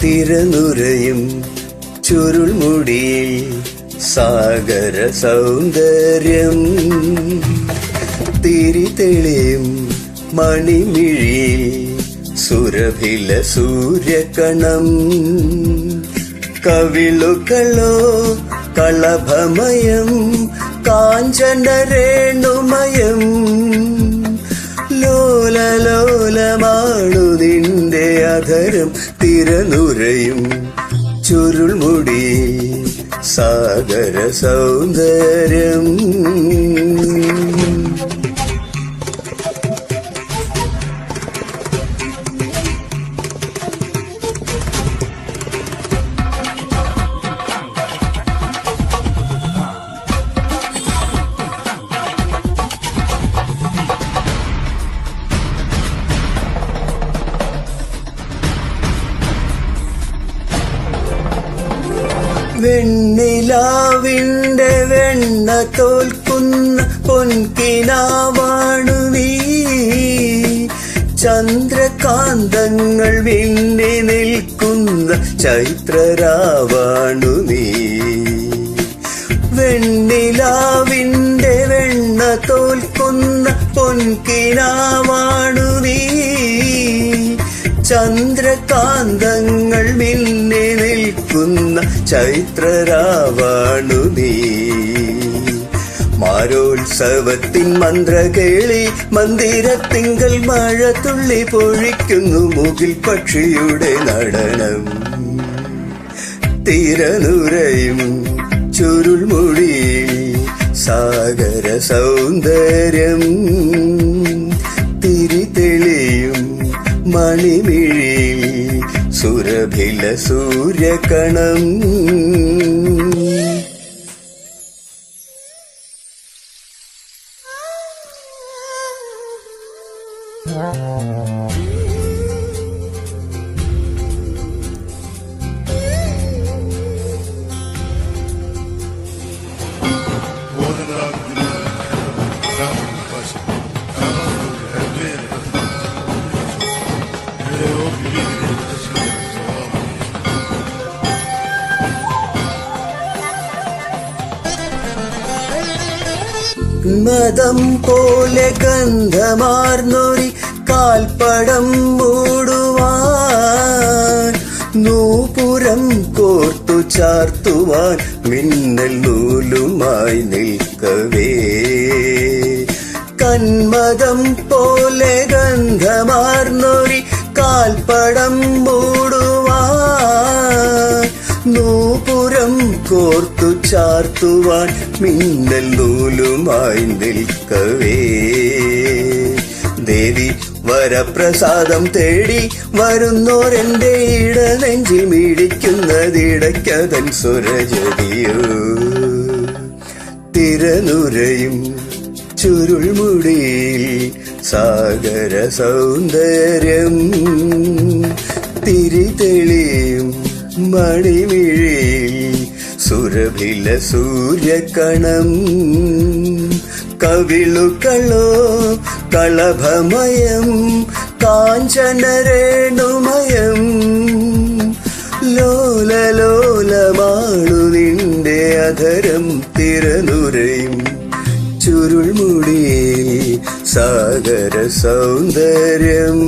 തിരനുരയും ചുരുൾമുടിയിൽ സാഗര സൗന്ദര്യം, തിരിതെളിയും മണിമിഴിയിൽ സുരഭില സൂര്യകണം, കവിളുകളോ കളഭമയം കാഞ്ചനരേണുമയം, ലോലലോലമാണു നിന്റെ അധരം. തിരനുരയും ചുരുൾമുടി സാഗര സൗന്ദര്യം. വെണ്ണിലാവിന്റെ വെണ്ണ തോൽക്കുന്ന പൊൻകിനാവാണു നീ, ചന്ദ്രകാന്തങ്ങൾ വിണ്ണി നിൽക്കുന്ന ചൈത്രരാവാണു നീ. വെണ്ണിലാവിന്റെ വെണ്ണ തോൽക്കുന്ന പൊൻകിനാവാണു നീ, ചന്ദ്രകാന്തങ്ങൾ മിന്നി നിൽക്കുന്ന ചൈത്രരാവാണു നീ. മാരോത്സവത്തിൻ മന്ത്രകേളി മന്ദിരത്തിങ്കൽ മഴ തുള്ളി പൊഴിക്കുന്നു മുകിൽ പക്ഷിയുടെ നടനം. തിരനുരയും ചുരുൾമുടി സാഗര സൗന്ദര്യം, തിരിതെളിയും മണിമിഴിയിൽ സുരഭില സൂര്യകണം. മദം പോലെ ഗന്ധമാർന്നൊരി കാൽപ്പടം മൂടുവാൻ, നൂപുരം കോർത്തു ചാർത്തുവാൻ മിന്നൽ നൂലുമായി നിൽക്കവേ. കന്മദം പോലെ ഗന്ധമാർന്നൊരി കാൽപ്പടം മൂടുവാൻ, നൂപുരം കോർത്തു ചാർത്തുവാൻ മിന്നൽ നൂലുമായി നിൽക്കവേ. ദേവി വരപ്രസാദം തേടി വരുന്നോരെന്റെ ഇടനെഞ്ചിൽ മിടിക്കുന്നതിടയ്ക്കതൻ സ്വരജതിയോ. തിരനുരയും ചുരുൾമുടിയിൽ സാഗര സൗന്ദര്യം, തിരിതെളിയും മണിമിഴിയിൽ സുരഭില സൂര്യകണം, കവിളുകളോ കളഭമയം കാഞ്ചനരേണുമയം, ലോലലോലമാണു നിന്റെ അധരം. തിരനുരയും ചുരുൾമുടി സാഗര സൗന്ദര്യം.